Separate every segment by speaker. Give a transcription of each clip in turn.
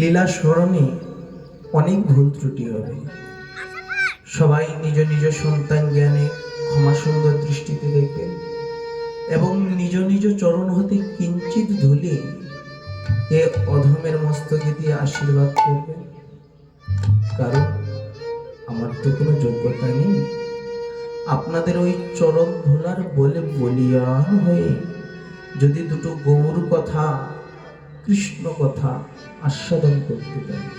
Speaker 1: লীলা স্মরণে অনেক ভুল ত্রুটি হবে। সবাই নিজ নিজ সন্তান জ্ঞানে ক্ষমা সুন্দর দৃষ্টিতে দেখবেন এবং নিজ নিজ চরণ হতে কিঞ্চিত ধুলি এ অধমের মস্তকে দিয়ে আশীর্বাদ করবেন। কারণ আমার তো কোনো যোগ্যতা নেই আপনাদের ওই চরণ ধুলার বলে বলিয়ান হয়ে যদি দুটো গৌর কথা, কৃষ্ণ কথা আস্বাদন করতে পারি।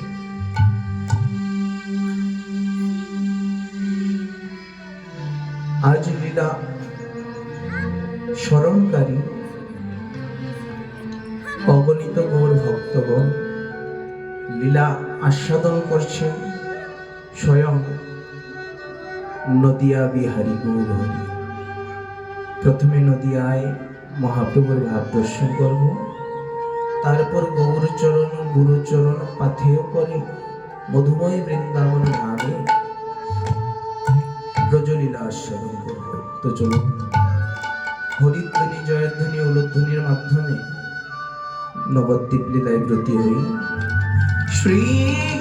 Speaker 1: আজ লীলা স্মরণকারী অগণিত গৌর ভক্তগণ লীলা আস্বাদন করছেন স্বয়ং নদিয়া বিহারী গৌর হরি। প্রথমে নদিয়ায় মহাপ্রভুর ভাব দর্শন করব, তারপর গৌরচরণ গুরুচরণ পাথেয় করে মধুময় বৃন্দাবন ধামে ব্রজলীলা আস্বাদন করব। তো চলুন হরিধ্বনি জয়ধ্বনি উলধ্বনির মাধ্যমে নবদ্বীপ লীলায় ব্রতী হই। শ্রী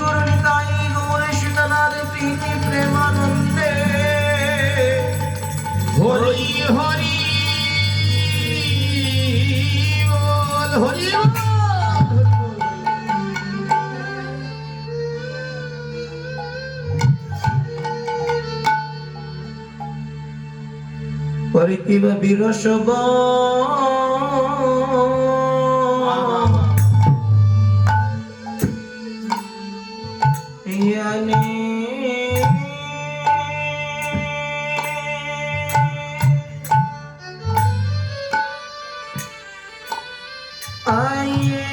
Speaker 1: গুরু নিতাই গৌর সীতানাথ প্রীতি প্রেমানন্দে হরি হরি বল, হরি বল। পরিতিব বিরসব ইয়ানি আয়ে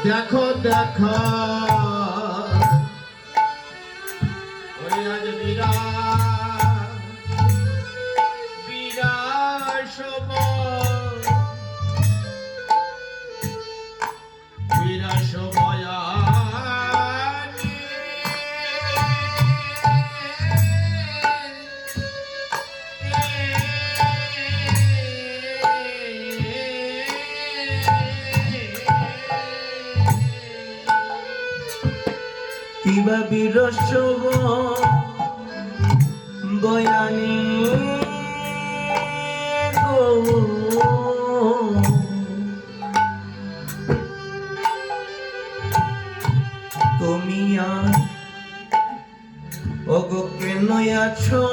Speaker 1: দেখো দেখো ওই আজ বিরাসব কিবা বিরসব বয়ানি গো তুমি আর ওগো কেন আছো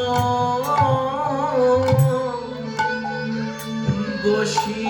Speaker 1: বসি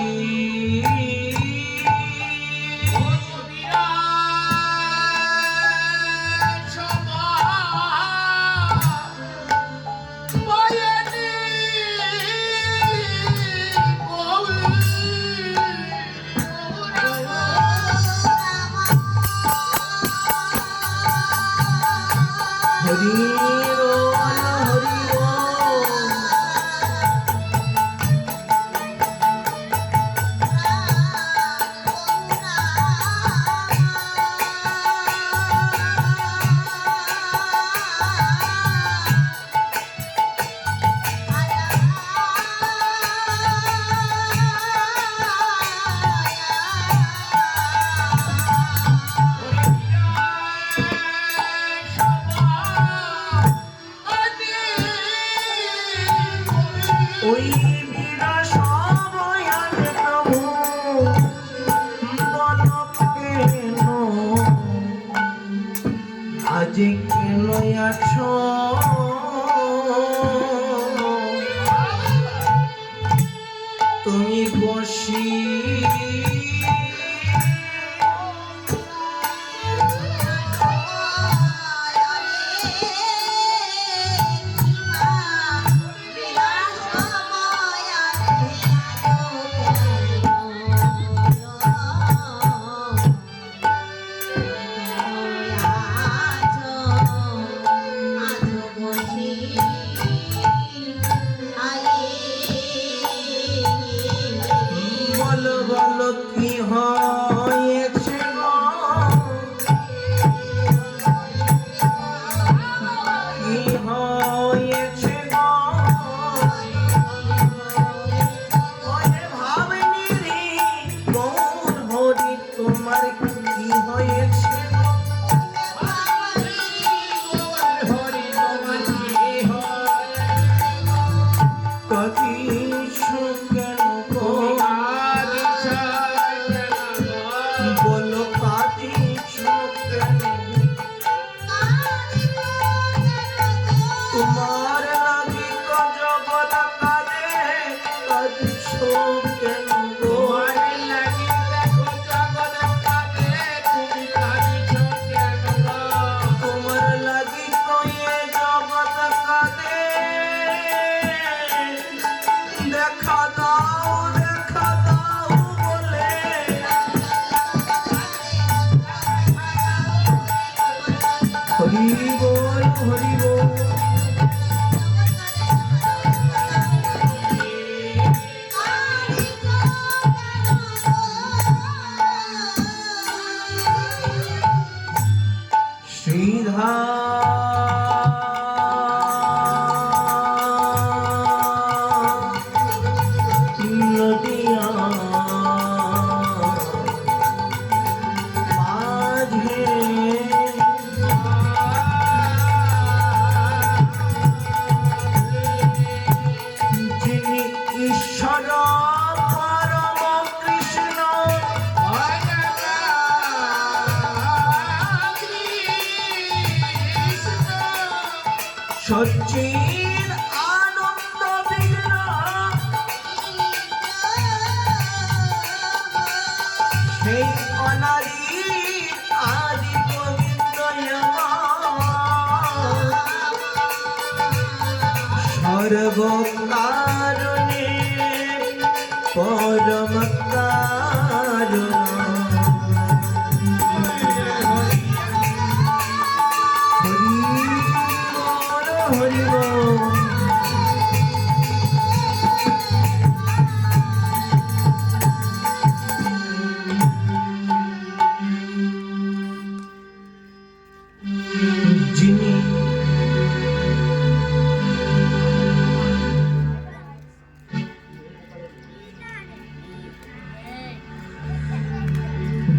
Speaker 1: ওই বিরসব বয়ানি প্রভু বল কেন আজ কেন আছো তুমি বসি আনন্দ বিগ্রহ সেই অনারী আদি গোবিন্দ সর্বকারণে পরম কারণ হরি বল যিনি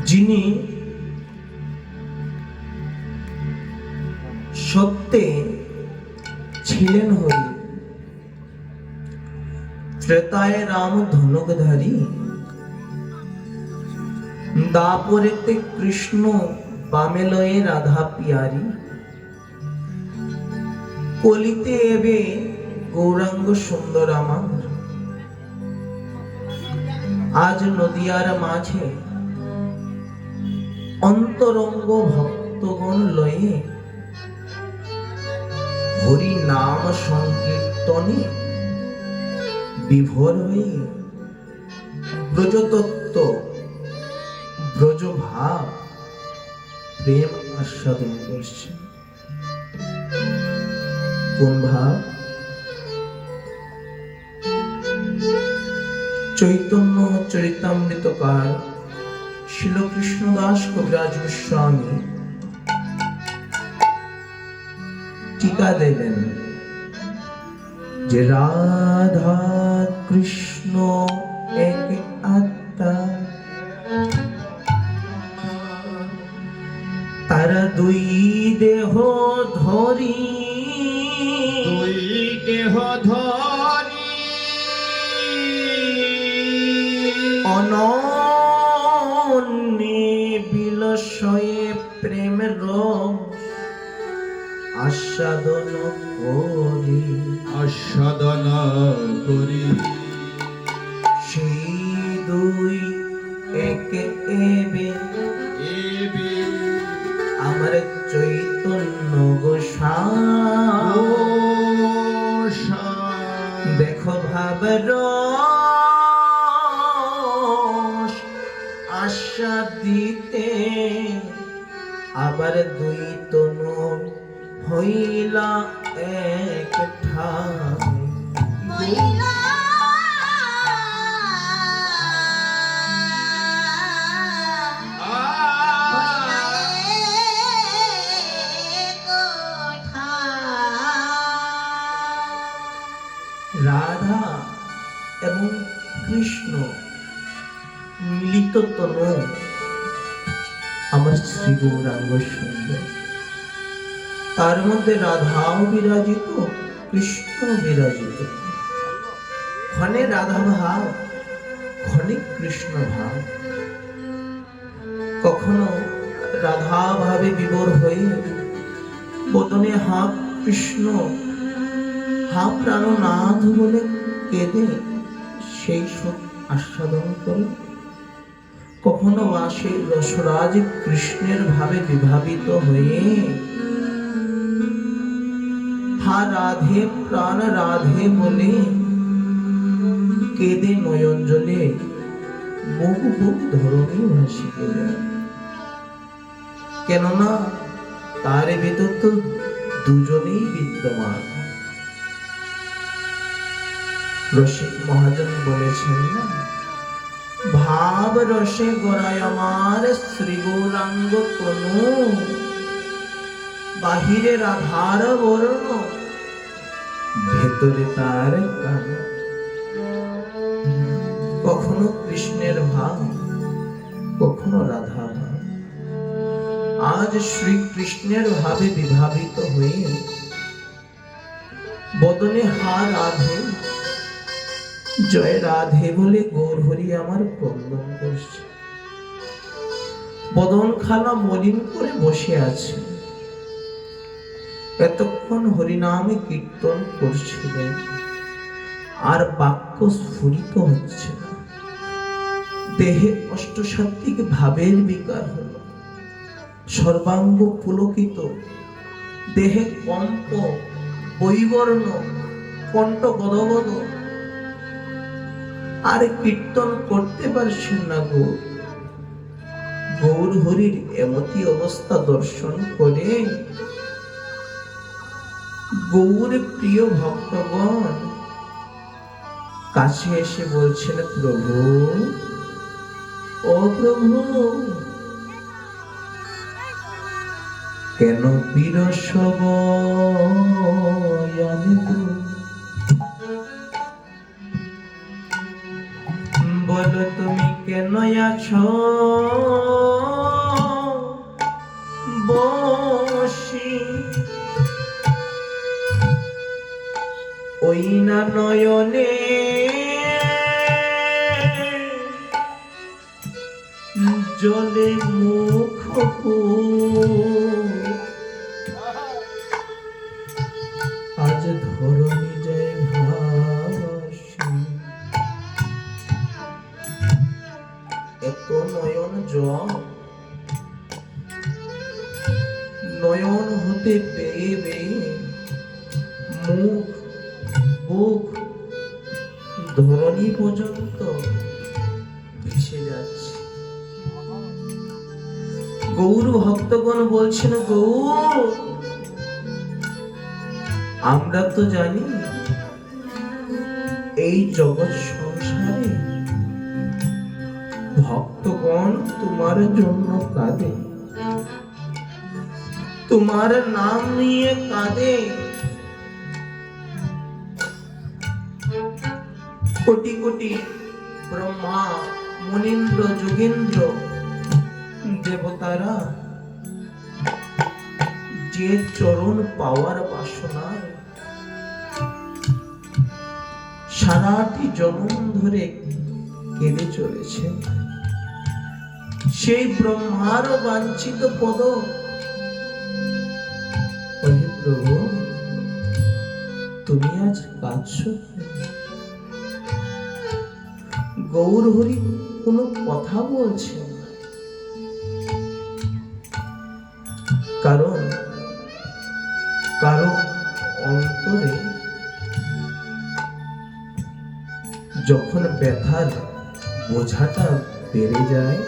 Speaker 1: যিনি সত্যে ছিলেন হরি, ত্রেতায় রাম ধনুকধারী, দাপরেতে কৃষ্ণ বামে লয়ে রাধা পিয়ারি, কলিতে এবে গৌরাঙ্গ সুন্দর আমার, আজ নদিয়ার মাঝে অন্তরঙ্গ ভক্তগণ লয়ে হরি নাম সংকীর্তনে বিভোর হয়ে ব্রজতত্ত্ব ব্রজভাব প্রেম আস্বাদন করছে। কোন ভাব? চৈতন্য চরিতামৃতকার শিল কৃষ্ণদাস কবিরাজ গোস্বামী টিকা দেবেন যে রাধা কৃষ্ণ এক আত্মা, তারা দুই দেহ ধরি অনন্যে বিলসয়ে প্রেম রস আস্বাদন করি সেই দুই একে এবে আমার চৈতন্য গোস্বামী দেখো ভাবের আশা দিতে আবার দুই তনু হইলা এক ঠাই। রাধা এবং কৃষ্ণ মিলিত তনু আমার শ্রী গৌরাঙ্গ সুন্দর, তার মধ্যে রাধাও বিরাজিত, কৃষ্ণ বিরাজিত, ক্ষণে রাধা ভাব, ক্ষণে কৃষ্ণ ভাব। কখনো রাধা ভাবে বিভোর হয়ে বদনে হা কৃষ্ণ হা প্রাণনাথ বলে কেঁদে সেই সুখ আস্বাদন করে, কখনো বা সেই রসরাজ কৃষ্ণের ভাবে বিভাবিত হয়ে হা রাধে প্রাণ রাধে বলে কেঁদে নয়ন জলে মুখ বুক ধরণী ভাসিয়ে যায়। কেননা তার ভিতর তো দুজনেই বিদ্যমান। রসিক মহাজন বলেছেন না, ভাব রসে গোড়ায় আমার শ্রী গৌরাঙ্গ তনু, বাহিরে রাধার বর্ণ, ভেতরে তার কান। কখনো কৃষ্ণের ভাব, কখনো রাধা ভাব। আজ শ্রীকৃষ্ণের ভাবে বিভাবিত হয়ে বদনে হা রাধে জয় রাধে বলে গৌর হরি আমার ক্রন্দন করছে। বদন খানা মলিন করে বসে আছে। এতক্ষণ যখন হরিনামে কীর্তন করছিলেন আর বাক্য স্ফুরিত হচ্ছে না, দেহে অষ্টসাত্ত্বিক ভাবের বিকার হলো, সর্বাঙ্গ পুলকিত, দেহে কম্প, বৈবর্ণ, কণ্ঠ গদগদ, আর কীর্তন করতে পারছেন না। গৌর হরির এমতি অবস্থা দর্শন করে গৌর প্রিয় ভক্তগণ কাছে এসে বলছেন, প্রভু, ও প্রভু, কেন বিরসব বলো তুমি কেন আছো বসি, ওই না নয়নে জলে মুখ, আজ ধরণী যায় ভাসি। এত নয়ন জল, নয়ন হতে বেয়ে বেয়ে মুখ, বুক, ধরণী পর্যন্ত ভেসে যাচ্ছে। গৌর ভক্তগণ বলছেন, গৌর, আমরা তো জানি এই জগৎ সংসারে ভক্তগণ তোমার জন্য কাঁদে, তোমার নাম নিয়ে কাঁদে। কোটি কোটি ব্রহ্মা, মুনীন্দ্র, যোগীন্দ্র, দেবতারা যে চরণ পাওয়ার বাসনায় সারাটি জনম ধরে কেঁদে চলেছে, সেই ব্রহ্মার বাঞ্ছিত পদ, ওহে প্রভু, তুমি আজ কাঁদছো। গৌর হরি কোনো কথা বলছেন না, কারণ কারো অন্তরে যখন ব্যথার বোঝাটা বেড়ে যায়,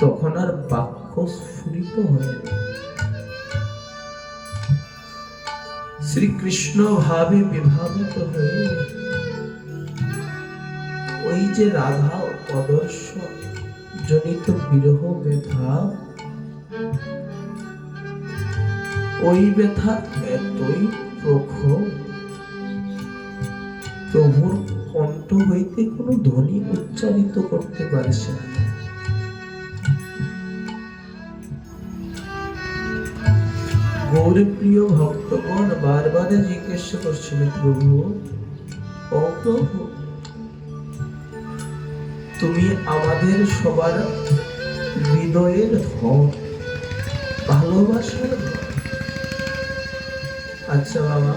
Speaker 1: তখন আর বাক্য স্ফুরিত হয় না। শ্রীকৃষ্ণ ভাবে বিভাবিত হয়ে ওই যে রাধা প্রদর্শন জনিত বিরহ ব্যথা, ওই ব্যথা এতই প্রখর, প্রভুর কণ্ঠ হইতে কোনো ধ্বনি উচ্চারিত করতে পারছে না। গৌর প্রিয় ভক্তগণ বারবার জিজ্ঞেস করছিল, প্রভু, ও প্রভু, তুমি আমাদের সবার হৃদয়ের ধন, ভালোবাসার ধন। আচ্ছা বাবা,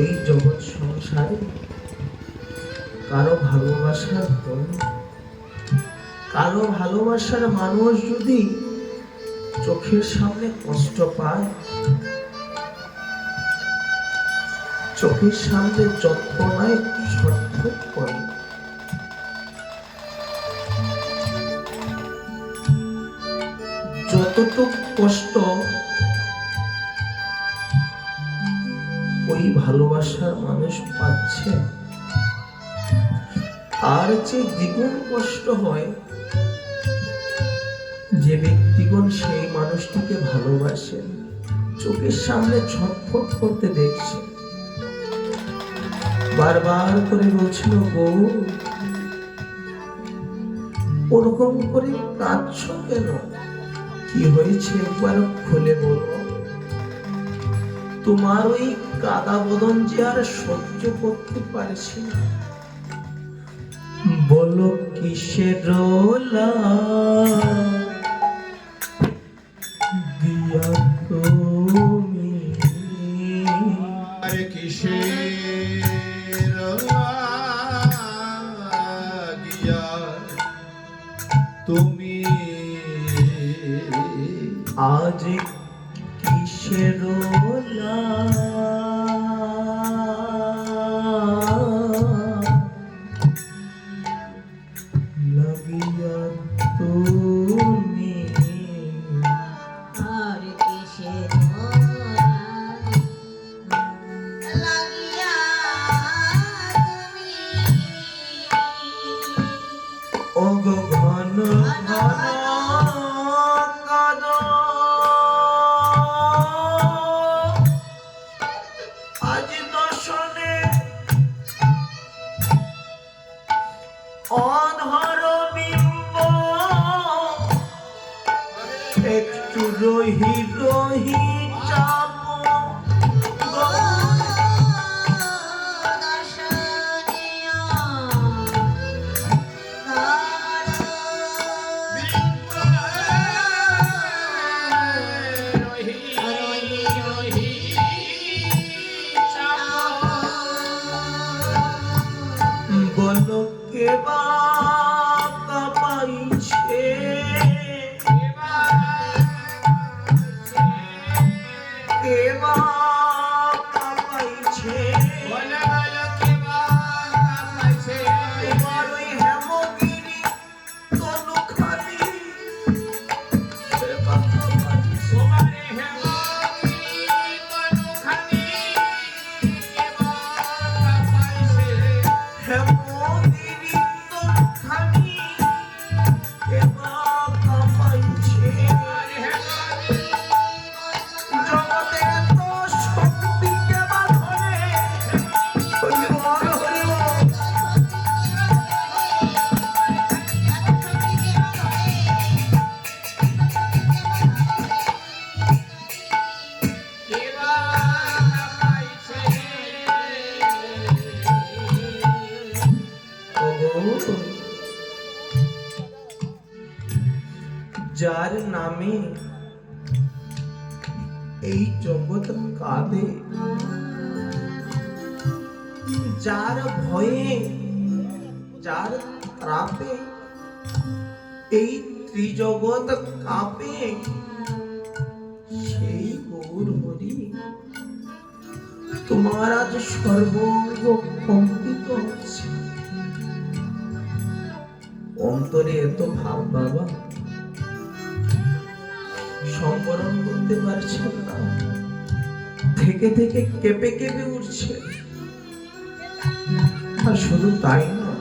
Speaker 1: এই জগৎ সংসারে কারো ভালোবাসার ধন, কারো ভালোবাসার মানুষ যদি চোখের সামনে কষ্ট পায়, চোখের সামনে যন্ত্রণায় ছটফট করে, যতটুকু কষ্ট ওই ভালোবাসার মানুষ পাচ্ছে, আর যে দ্বিগুণ কষ্ট হয় যে ব্যক্তিগণ সেই মানুষটিকে ভালোবাসেন, চোখের সামনে ছটফট করতে দেখছে, বারবার করে বলছিল, গৌ, ওরকম করে কাঁদছো কেন? কি হয়েছে একবার খুলে বলো। তোমার ওই কাদা বদন যে আর সহ্য করতে পারছি না। বলো কিসের কিসের লাগিয়া তুমি
Speaker 2: আর কিসের লাগিয়া তুমি
Speaker 1: ওগো ঘন ঘন কাঁদো আজ দর্শনে অধর বিম্ব একটু রহি রহি চাপ বলো কে বা কাঁপাইছে কে বা কাঁপাইছে তোমার ওই হেমগিরি তনুখানি সে বা কাঁপাইছে। হেমগিরি তনুখানি কে বা কাঁপাইছে। জগতে তো শক্তি কে বা ধরে হরি বল হরি বল। ওগো, যার নামে এই জগৎ কাঁদে, যার ভয়ে যার ত্রাপে এই ত্রিজগৎ কাঁপে, সেই গৌর হরি তোমার আজ সর্বঙ্গ কম্পিত হচ্ছে। অন্তরে এত ভাব বাবা সম্বরণ করতে পারছেন না, থেকে থেকে কেঁপে কেঁপে উঠছে। আর শুধু তাই না,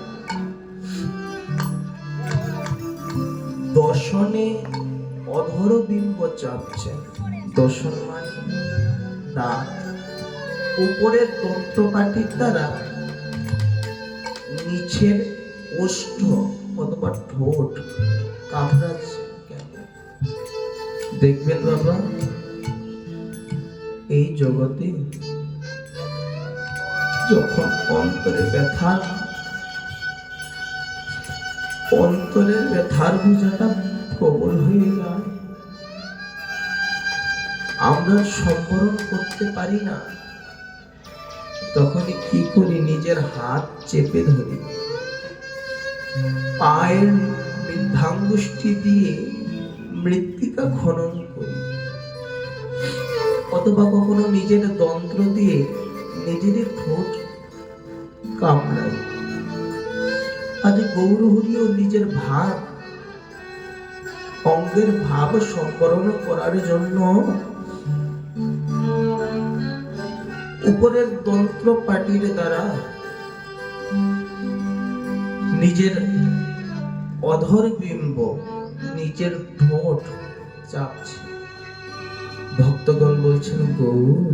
Speaker 1: দর্শনে অধর বিম্ব চাপছেন। দর্শন মানে দাঁত, উপরের দন্তকাঠির দ্বারা নিচের ওষ্ঠ অথবা ঠোঁট কামড়াচ্ছে। কেন দেখবেন বাবা, এই জগতে যখন অন্তরে অন্তরের ব্যথার বোঝাটা প্রবল হয়ে যায়, আমরা সম্বরণ করতে পারি না, তখনই কি করি, নিজের হাত চেপে ধরি, পায়ের বৃদ্ধাঙ্গুষ্ঠী দিয়ে মৃত্তিকা খনন করি, অথবা কখনো নিজের দন্ত্র দিয়ে নিজেরই ঠোঁট কামড়াই। আজ গৌর হরিও নিজের ভাব, অঙ্গের ভাব সম্বরণ করার জন্য উপরের দন্ত্র পাটির দ্বারা নিজের অধর বিম্ব, নিজের ঠোঁট চাপছে। ভক্তগণ বলছেন, গৌর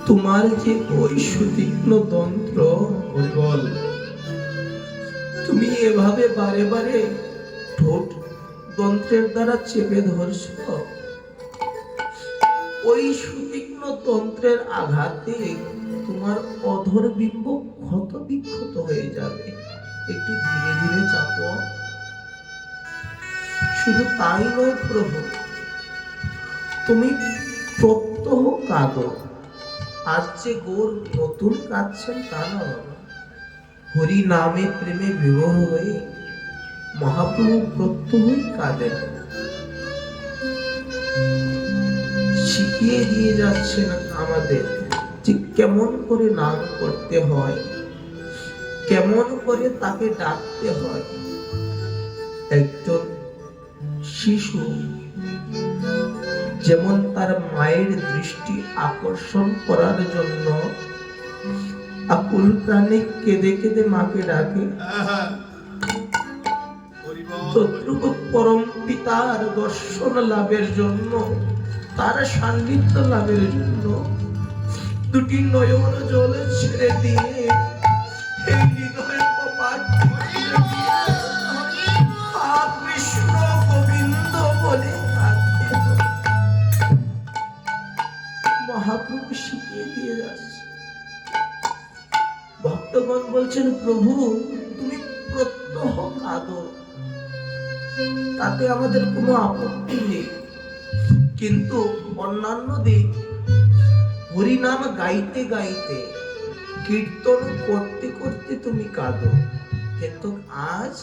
Speaker 1: তোমার যে ওই সুতীক্ষ্ণ তন্ত্র, বল তুমি এভাবে বারে বারে ঠোঁট তন্ত্রের দ্বারা চেপে ধরছ, ওই সুতীক্ষ্ণ তন্ত্রের আঘাতে তোমার অধর বিম্ব ক্ষত বিক্ষত হয়ে যাবে, একটু ধীরে ধীরে চাপো। শুধু তাই নয় প্রভু, তুমি প্রত্যহ কাঁদো। আজ যে গৌর নতুন কাঁদছেন তা না বাবা, হরি নামে প্রেমে বিভোর হয়ে মহাপ্রভু প্রত্যহই কাঁদেন। শিখিয়ে দিয়ে যাচ্ছেন আমাদের যে কেমন করে নাম করতে হয়, কেমন করে তাকে ডাকতে হয়। একজন শিশু যেমন তার মায়ের দৃষ্টি আকর্ষণ করার জন্য আকুল প্রাণে কেঁদে কেঁদে মাকে ডাকে, তদ্রূপ পরম পিতার দর্শন লাভের জন্য, তার সান্নিধ্য লাভের জন্য দুটি নয়ন জল ছেড়ে দিয়ে এই হৃদয় কপাট কৃষ্ণ গোবিন্দ বলে ডাকতে হয়। মহাপ্রভু শিখিয়ে দিয়ে যাচ্ছে। ভক্তগণ বলছেন, প্রভু তুমি প্রত্যহ কাঁদো, তাতে আমাদের কোনো আপত্তি নেই, কিন্তু অন্যান্য দিন হরিনাম গাইতে গাইতে, কীর্তন করতে করতে তুমি কাঁদো, কিন্তু আজ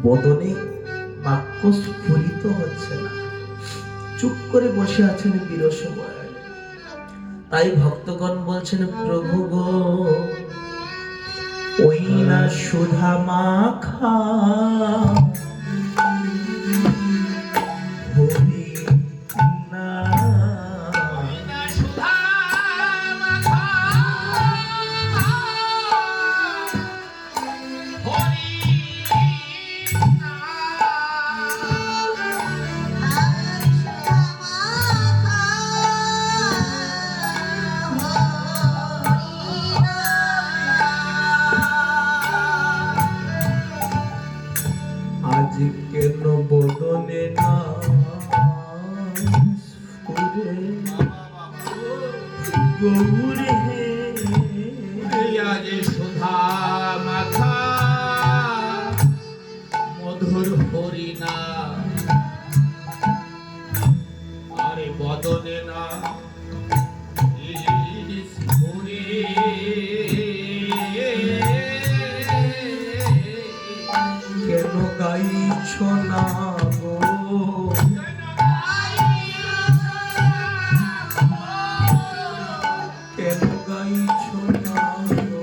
Speaker 1: বদনে বাক্য স্ফুরিত হচ্ছে না, চুপ করে বসে আছেন বিরস বয়ালে। তাই ভক্তগণ বলছেন, প্রভু গো ওই না সুধা মাখা হরি না, আজ কেন বদনে না স্ফুরে গৌরে হে,
Speaker 3: আজ সুধা মাখা মধুর হরিনা, আরে বদনে না স্ফুরে,
Speaker 1: কেন গাইছ না গো, কেন গাইছ না গো,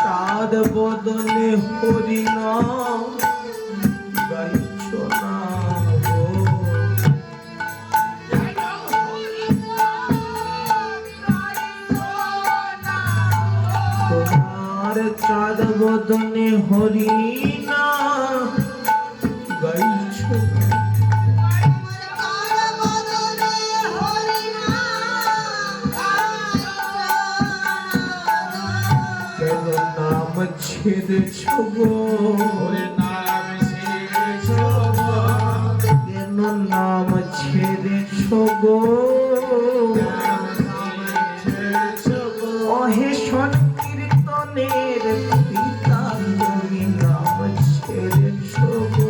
Speaker 1: চাঁদ বদনে হরি নাম গাইছ না গো, তোমার চাঁদ বদনে হরি নাম গাইছ না, কেন নাম ছেড়েছ গো,
Speaker 3: নাম শেষ
Speaker 1: কেন নাম ছেড়েছ গো, অহে সংকীর্তনের পিতা তুমি নাম ছেড়েছ গো,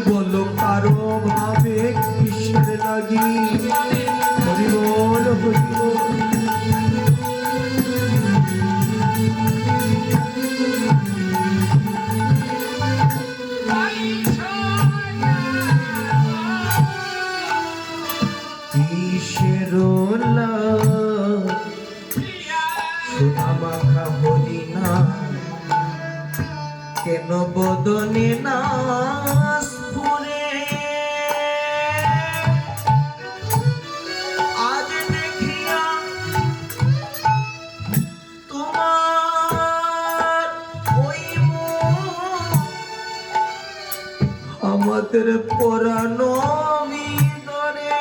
Speaker 1: বলো কারো ভাবে কিসের লাগি, হরি বল হরি বল। কিসের সুধা মাখা হরি না, কেন বদনে না স্ফুরে, আজ দেখিয়া তোমার ওই মুখ আমাদের পরাণ ভিতরে,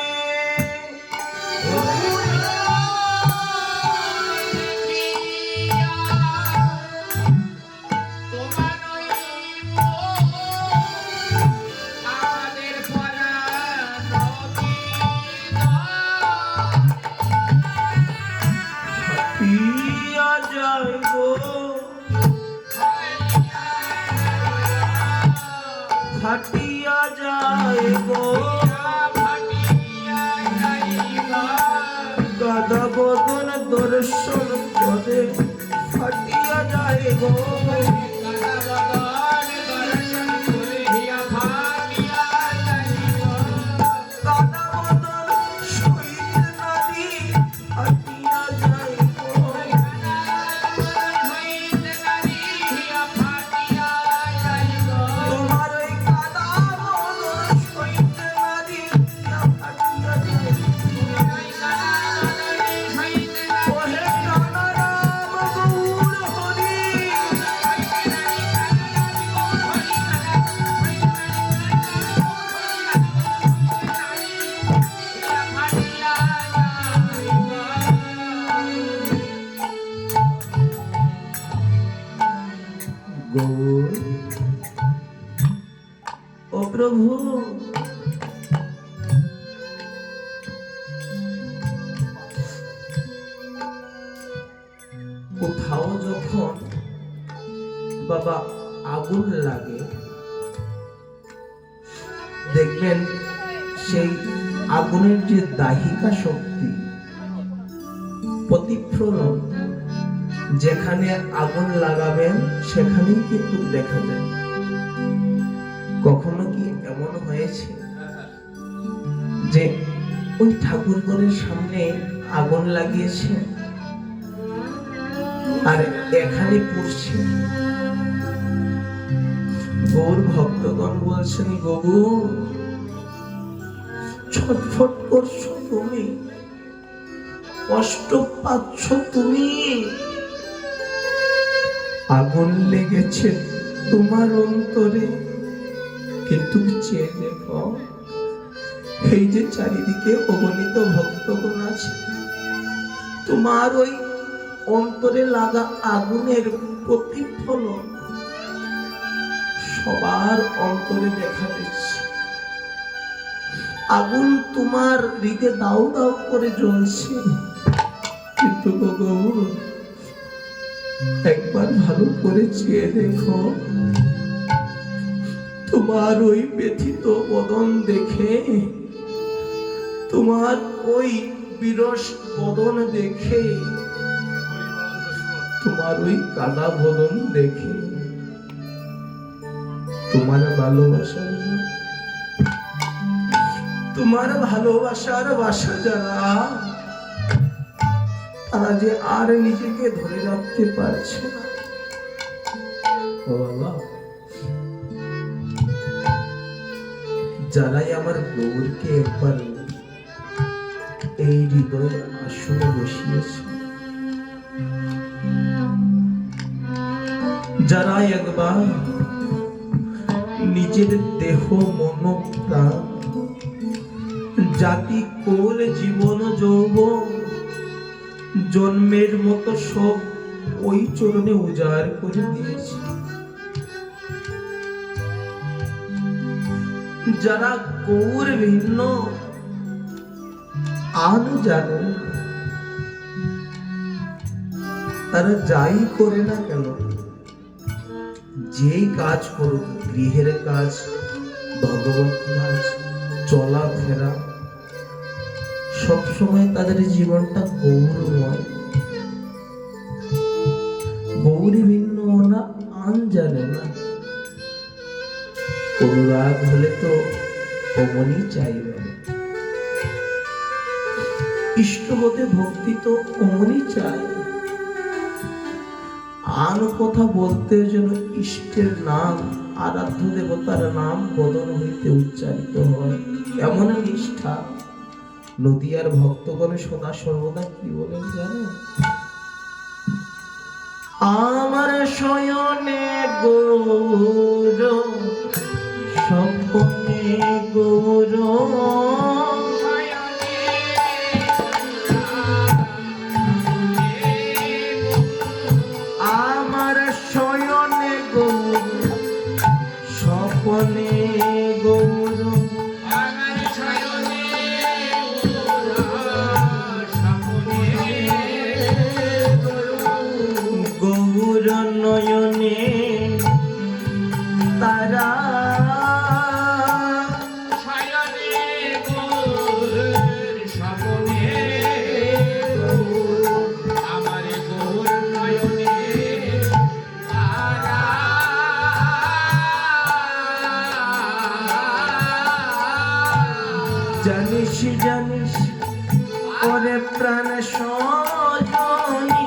Speaker 1: পিয়া যায় গো, ফাটিয়া যায় গো, গাদা বদন দর্শন করে ফাটিয়া যায় গো, গৌর, ও প্রভু, কোথাও যখন বাবা আগুন লাগে দেখবেন সেই আগুনের যে দাহিকা শক্তি প্রতিফলন, যেখানে আগুন লাগাবেন সেখানেই কিন্তু দেখা যায়। কখনো কি এমন হয়েছে যে ওই ঠাকুরঘরের সামনে আগুন লাগিয়েছে আর এখানে পড়ছে? গৌর ভক্তগণ বলছেন, গৌর ছটফট করছো তুমি, কষ্ট পাচ্ছ তুমি, আগুন লেগেছে তোমার অন্তরে, কিন্তু চেয়ে দেখো এই যে চারিদিকে অগণিত ভক্তগণ আছে, তোমার ওই অন্তরে লাগা আগুনের প্রতিফলন সবার অন্তরে দেখা দিচ্ছে। আগুন তোমার হৃদয়ে দাউ দাউ করে জ্বলছে, কিন্তু গৌর একবার ভালো করে চেয়ে দেখো, তোমার ওই ব্যথিত বদন দেখে, তোমার ওই বিরস বদন দেখে, তোমার ওই কাদা বদন দেখে তোমার ভালোবাসার, তোমার ভালোবাসার বাসা যারা, তারা যে আর নিজেকে ধরে রাখতে পারছে না। যারাই আমার গৌরকে একবার এই হৃদয়ে আসনে বসিয়েছে, যারা একবার নিজের দেহ মন প্রাণ জাতি কোল জীবন যৌবন জন্মের মতো সব ওই চরণে উজাড় করে দিয়েছে, যারা গৌর ভিন্ন আর জানে, তারা যাই করে না কেন, যেই কাজ করুক, গৃহের কাজ, ভগবত কাজ, চলাফেরা, সবসময় তাদের জীবনটা গৌরময়। গৌরী ভিন্ন না আন জানে না। অনুরাগ হলে তো অমনি চাইবে, ইষ্টবোধে ভক্তি তো অমনি চায়। আন কথা বলতে যেন ইষ্টের নাম, আরাধ্য দেবতার নাম বদন হইতে উচ্চারিত হয়, এমন নিষ্ঠা। নদিয়ার ভক্তগণ সদা সর্বদা কি বলেন জানো? আমার শয়নে গৌর, স্বপ্নে গৌর, আমার শয়নে গৌর, স্বপ্নে গৌর,
Speaker 3: আমার শয়নে স্বপ্নে
Speaker 1: গৌর নয়নে তারা,
Speaker 3: শয়নে গৌর স্বপ্নে আমার গৌর নয়নে তারা।
Speaker 1: জানিস জানিস ওরে প্রাণ সজনী,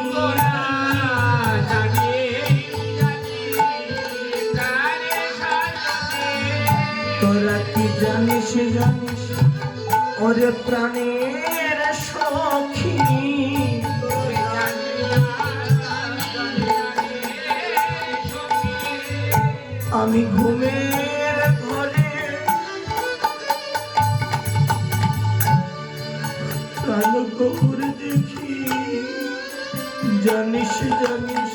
Speaker 1: তোরা কি জানিস জানিস ওরে প্রাণের সখী, আমি ঘুমের ঘরে প্রাণ গৌর দেখি, জানিস জানিস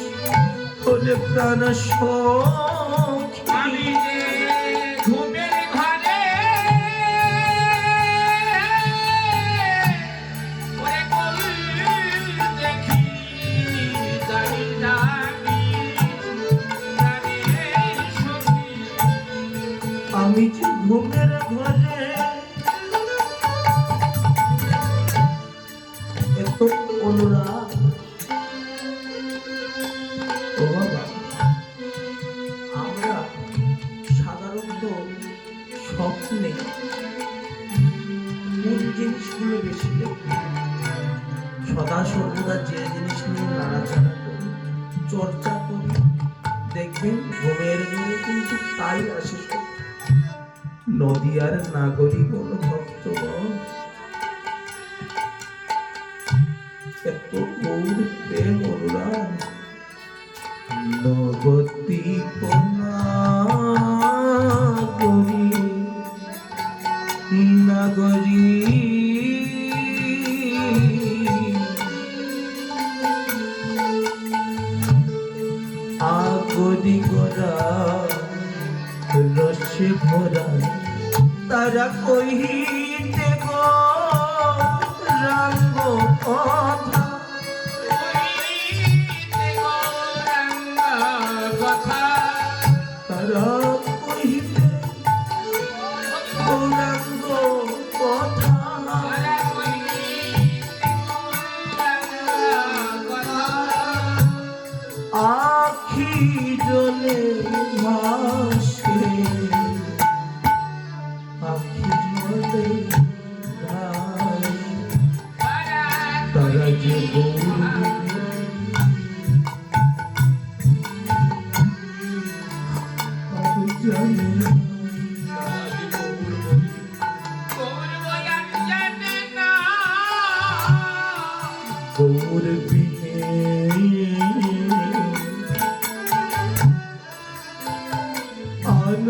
Speaker 1: ওরে প্রাণ সখী
Speaker 3: আমি যে ঘুমের ঘরে ওরে কবি দেখি জানি না
Speaker 1: আমি যে ঘুমের ঘরে এত অনুরাগ ও বাবা, আমরা সাধারণত স্বপ্নে কোন জিনিসগুলো বেশি দেখি? সদা সর্বদা যে জিনিস নিয়ে নাড়াচাড়া করি, চর্চা করি, দেখবেন ঘুমের ঘরে কিন্তু তাই আসে সব। নদিয়ার নাগরিকগণ, ভক্তগণ, এত গৌর প্রেম অনুরাগ নবদ্বীপ নাগরী আগরি গরা রসে ভরা তারা কহিতে গো রাঙ্গ কথা তারা কহিতে গৌরাঙ্গ কথা আখি জলে ভাসে আখি জলে ভাসে তারা যে গৌর জানে গৌর বিনে আন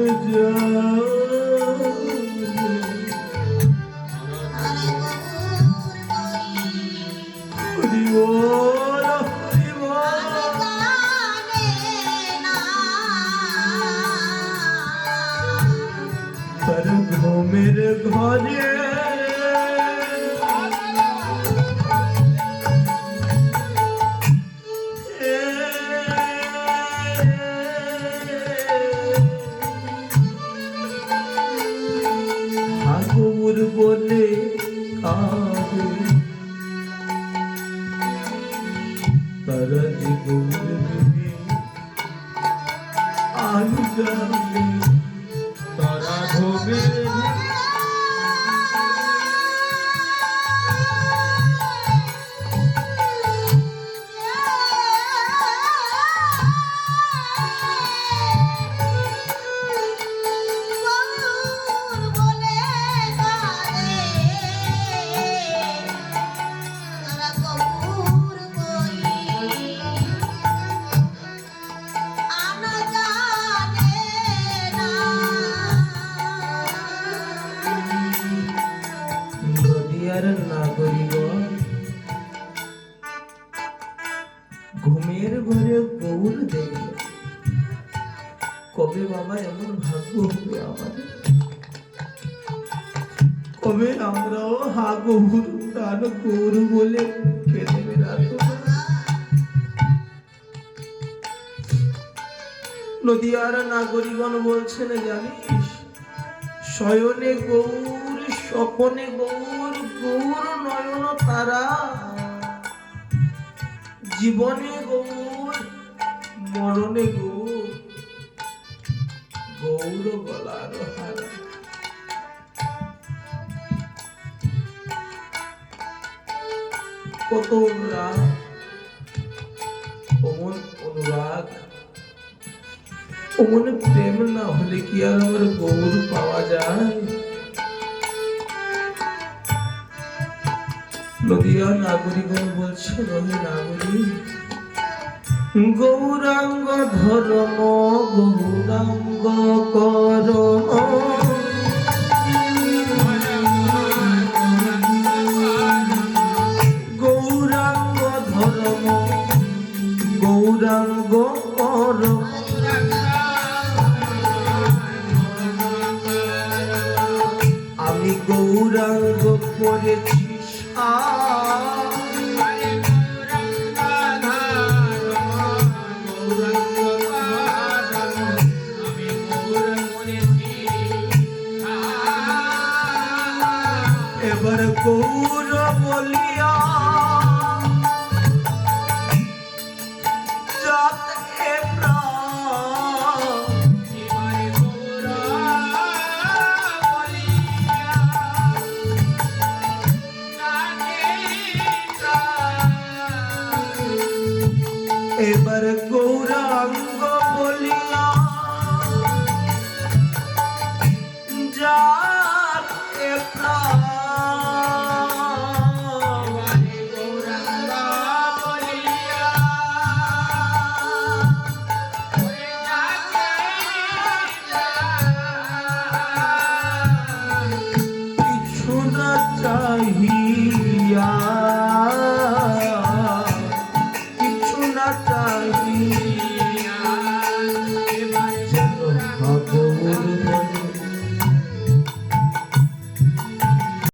Speaker 1: হরি বল হরি বল তার ঘুমের ঘরে হাগুর বলে কাঁদে তারা যে গৌর বিনে আন জানে তারা ঘুমের নদিয়ার নাগরিকগণ, ঘুমের ঘরে গৌর দেখে কবে বাবা এমন ভাগ্য হবে আমাদের? কবে আমরাও হা গৌর প্রাণ গৌর বলে কেঁদে বেড়াবো? নদিয়ার নাগরিকগণ বলছেন, জানিস শয়নে গৌর স্বপনে গৌর গৌর নয়ন তারা, জীবনে গৌর মরণে গৌর গৌর গলার হারা। কত অনুরাগ, অমন অনুরাগ, অমনে প্রেম না হলে কি আর আমার গৌর পাওয়া যায়? নদিয়া নাগরিকগণ বলছে, ওহে নাগরিক, গৌরাঙ্গ ধর্ম গৌরাঙ্গ কর, গৌরাঙ্গ ধর্ম গৌরাঙ্গ কর। আমি গৌরাঙ্গ করেছি সার। এবার গৌর বলিয়া যাত এ প্রাণ। এবার গৌরাঙ্গ